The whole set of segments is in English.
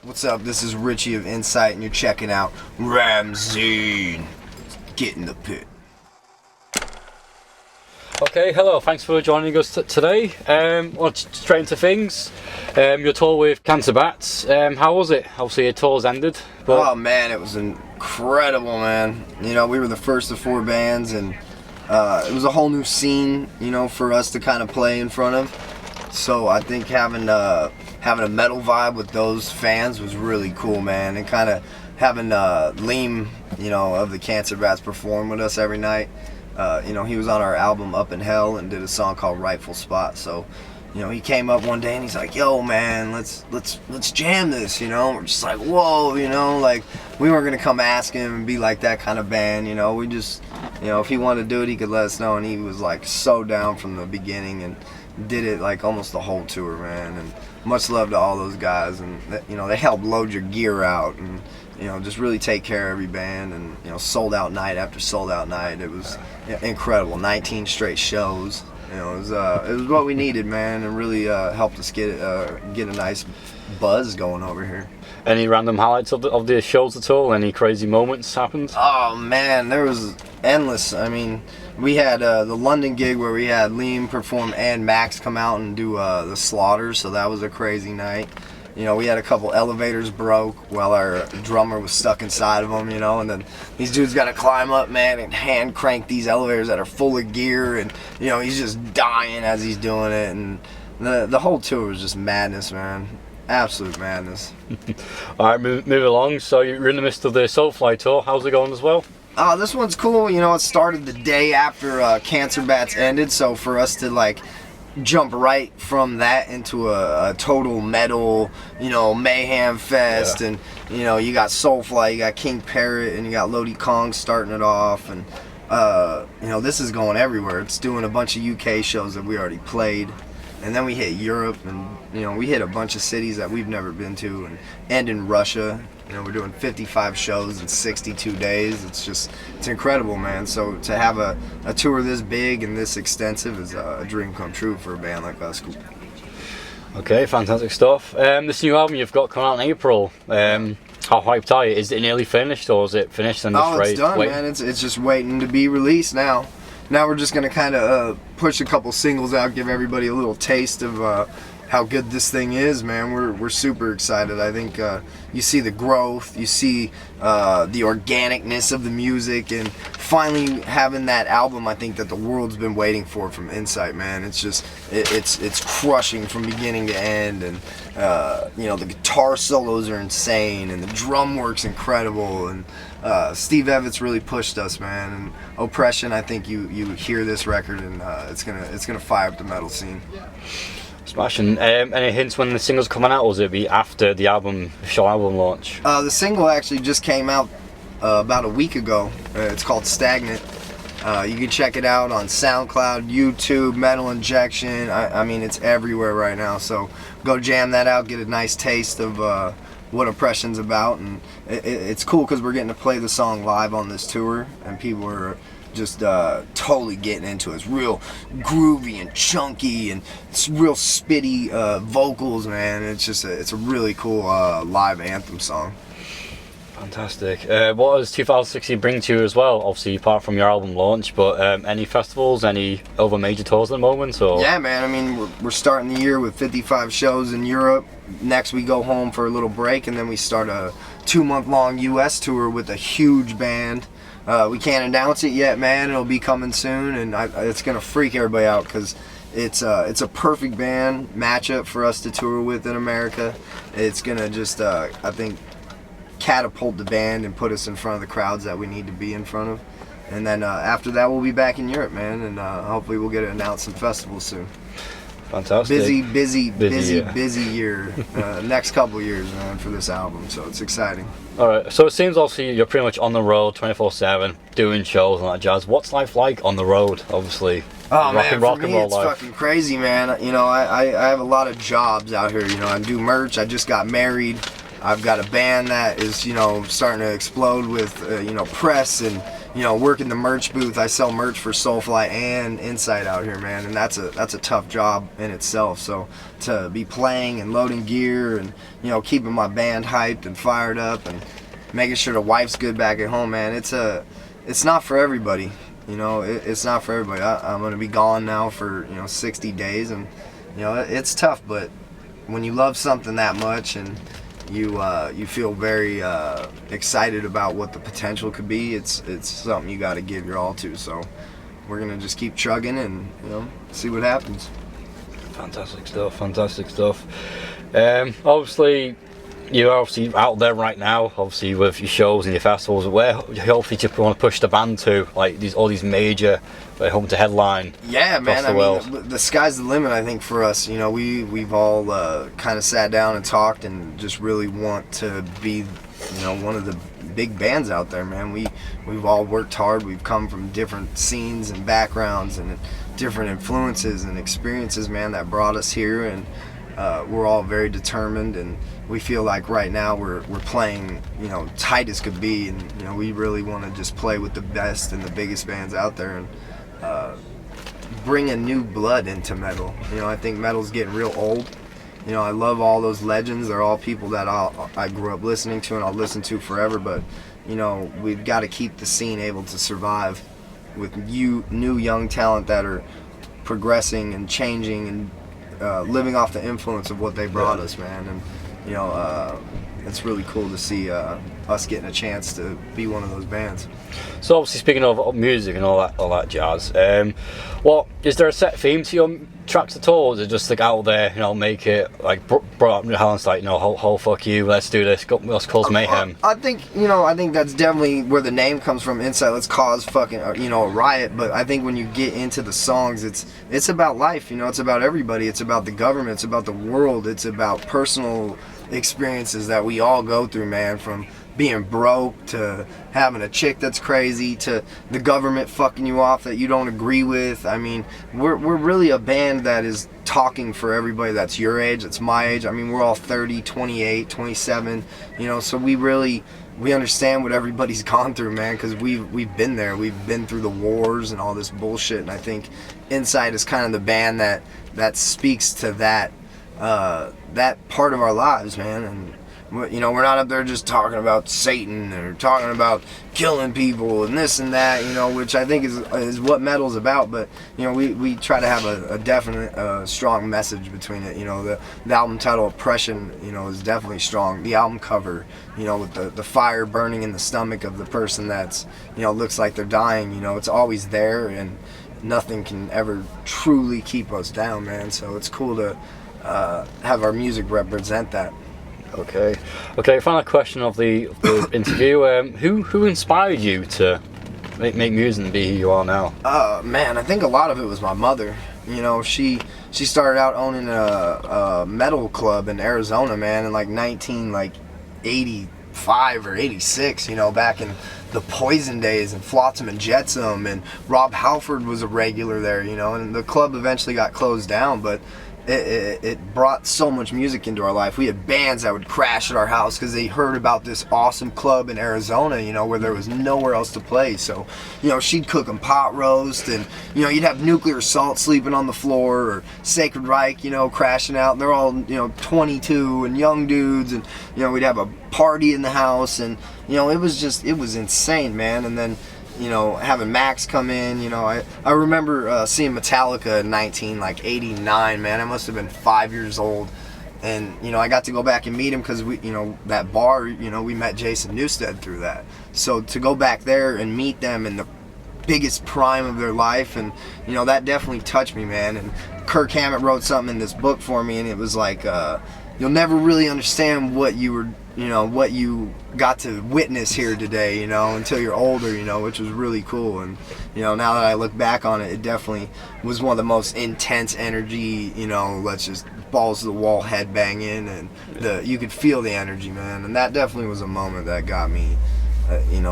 What's up? This is Ritchie of Incite, and you're checking out Ramzine. Get in the pit. Okay, hello, thanks for joining us today. Straight into things. Your tour with Cancer Bats, how was it? Obviously your tour's ended. But... Oh man, it was incredible, man. You know, we were the first of 4 bands, and it was a whole new scene, you know, for us to kind of play in front of. So I think having a metal vibe with those fans was really cool, man. And kind of having Liam, you know, of the Cancer Bats perform with us every night. You know, he was on our album Up in Hell and did a song called Rightful Spot. So, you know, he came up one day and he's like, "Yo, man, let's jam this." You know, we're just like, "Whoa," you know, like we weren't gonna come ask him and be like that kind of band. You know, we just, you know, if he wanted to do it, he could let us know. And he was like so down from the beginning and did it like almost the whole tour, man. And much love to all those guys. And you know, they helped load your gear out and, you know, just really take care of every band, and, you know, sold out night after sold out night. It was incredible. 19 straight shows. You know, it was what we needed, man, and really helped us get a nice buzz going over here. Any random highlights of the shows at all? Any crazy moments happened? Oh man, there was endless. I mean, we had the London gig where we had Liam perform and Max come out and do the Slaughter, so that was a crazy night. You know, we had a couple elevators broke while our drummer was stuck inside of them, you know, and then these dudes got to climb up, man, and hand crank these elevators that are full of gear, and, you know, he's just dying as he's doing it, and the whole tour was just madness, man. Absolute madness. All right, move along. So you're in the midst of the Soulfly tour. How's it going as well? This one's cool. You know, it started the day after Cancer Bats ended, so for us to, like, jump right from that into a total metal, you know, mayhem fest. Yeah. And, you know, you got Soulfly, you got King Parrot, and you got Lodi Kong starting it off, and you know, this is going everywhere. It's doing a bunch of UK shows that we already played, and then we hit Europe, and, you know, we hit a bunch of cities that we've never been to, and in Russia. You know, we're doing 55 shows in 62 days. It's incredible, man. So to have a tour this big and this extensive is a dream come true for a band like us. Okay, fantastic stuff. This new album you've got coming out in April, how hyped are you? Is it nearly finished, or is it finished and just it's done, man. It's just waiting to be released now. Now we're just going to kind of push a couple singles out, give everybody a little taste of how good this thing is, man. We're super excited. I think you see the growth, you see the organicness of the music, and finally having that album, I think, that the world's been waiting for from Incite, man. It's just it's crushing from beginning to end, and you know, the guitar solos are insane, and the drum work's incredible, and Steve Evans really pushed us, man. And Oppression, I think you hear this record, and it's gonna fire up the metal scene. Smashing. Any hints when the single's coming out, or will it be after the official album launch? The single actually just came out about a week ago. It's called Stagnant. You can check it out on SoundCloud, YouTube, Metal Injection. I mean, it's everywhere right now. So go jam that out, get a nice taste of what Oppression's about. And it's cool because we're getting to play the song live on this tour, and people are just totally getting into it. It's real groovy and chunky, and it's real spitty vocals, man. It's a really cool live anthem song. Fantastic. What does 2016 bring to you as well? Obviously, apart from your album launch, but any festivals, any other major tours at the moment? Or? Yeah, man. I mean, we're starting the year with 55 shows in Europe. Next, we go home for a little break, and then we start a 2-month-long US tour with a huge band. We can't announce it yet, man. It'll be coming soon, and it's gonna freak everybody out because it's a perfect band matchup for us to tour with in America. It's gonna just I think catapult the band and put us in front of the crowds that we need to be in front of. And then after that, we'll be back in Europe, man, and hopefully we'll get it announced in festivals soon. Fantastic. Busy year. Next couple years, man, for this album, so it's exciting. Alright, so it seems obviously you're pretty much on the road 24/7, doing shows and that jazz. What's life like on the road, obviously? Oh man, for me it's fucking crazy, man. You know, I have a lot of jobs out here. You know, I do merch, I just got married. I've got a band that is, you know, starting to explode with, you know, press and, working the merch booth. I sell merch for Soulfly and Incite out here, man, and that's a tough job in itself. So to be playing and loading gear and keeping my band hyped and fired up and making sure the wife's good back at home, man, it's not for everybody. It's not for everybody. I'm gonna be gone now for 60 days, and it's tough. But when you love something that much and you feel very excited about what the potential could be, it's something you got to give your all to. So we're gonna just keep chugging and see what happens. Fantastic stuff. Obviously you're out there right now, obviously with your shows and your festivals. Where hopefully you want to push the band to, like all these major home to headline? Yeah, man. I mean, the sky's the limit. I think for us, we've all kind of sat down and talked and just really want to be, one of the big bands out there, man. We've all worked hard. We've come from different scenes and backgrounds and different influences and experiences, man, that brought us here, and we're all very determined, and we feel like right now we're playing tight as could be, and we really want to just play with the best and the biggest bands out there, and bring a new blood into metal. I think metal's getting real old. I love all those legends. They're all people that I grew up listening to and I'll listen to forever, but we've got to keep the scene able to survive with new young talent that are progressing and changing and living off the influence of what they brought us, man. And it's really cool to see us getting a chance to be one of those bands. So obviously, speaking of music and all that jazz, what is there a set theme to your tracks at all? Or is it just like out there, make it like brought up New Holland's like, whole fuck you, let's do this, let's cause mayhem? I think that's definitely where the name comes from. Incite, let's cause fucking a riot. But I think when you get into the songs, it's about life. It's about everybody. It's about the government. It's about the world. It's about personal experiences that we all go through, man, from being broke to having a chick that's crazy to the government fucking you off that you don't agree with. I mean, we're really a band that is talking for everybody that's your age, that's my age. I mean, we're all 30, 28, 27, so we understand what everybody's gone through, man, because we've been there. We've been through the wars and all this bullshit, and I think Incite is kind of the band that speaks to that part of our lives, man. And we're not up there just talking about Satan or talking about killing people and this and that, which I think is what metal's about. But we try to have a definite strong message between it. The album title Oppression is definitely strong. The album cover, with the fire burning in the stomach of the person that's looks like they're dying, it's always there, and nothing can ever truly keep us down, man. So it's cool to have our music represent that. Okay. Final question of the interview. Who inspired you to make music and be who you are now? Man, I think a lot of it was my mother. She started out owning a metal club in Arizona, man, in like 1985 or 86. Back in the Poison days, and Flotsam and Jetsam, and Rob Halford was a regular there. And the club eventually got closed down, but it brought so much music into our life. We had bands that would crash at our house because they heard about this awesome club in Arizona, where there was nowhere else to play. So, she'd cook them pot roast, and, you'd have Nuclear Assault sleeping on the floor, or Sacred Reich, crashing out. They're all, 22 and young dudes, and, we'd have a party in the house, and, it was insane, man. And then, having Max come in, I remember seeing Metallica in 1989, man. I must have been 5 years old, and I got to go back and meet him because we, that bar, we met Jason Newsted through that. So to go back there and meet them in the biggest prime of their life, and that definitely touched me, man. And Kirk Hammett wrote something in this book for me, and it was like, you'll never really understand what you got to witness here today, until you're older, which was really cool. And, now that I look back on it, it definitely was one of the most intense energy, let's just balls to the wall headbanging, and you could feel the energy, man. And that definitely was a moment that got me,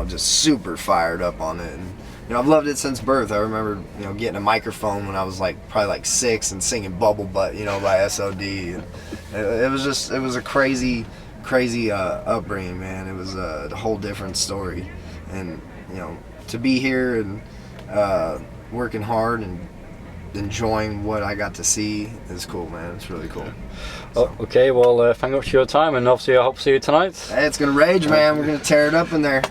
just super fired up on it. And, I've loved it since birth. I remember, getting a microphone when I was probably 6 and singing Bubble Butt, by SOD. And it was a crazy upbringing, man. It was a whole different story. And, to be here and working hard and enjoying what I got to see is cool, man. It's really cool. Oh, okay, well, thank you for your time, and obviously I hope to see you tonight. Hey, it's gonna rage, man. We're gonna tear it up in there.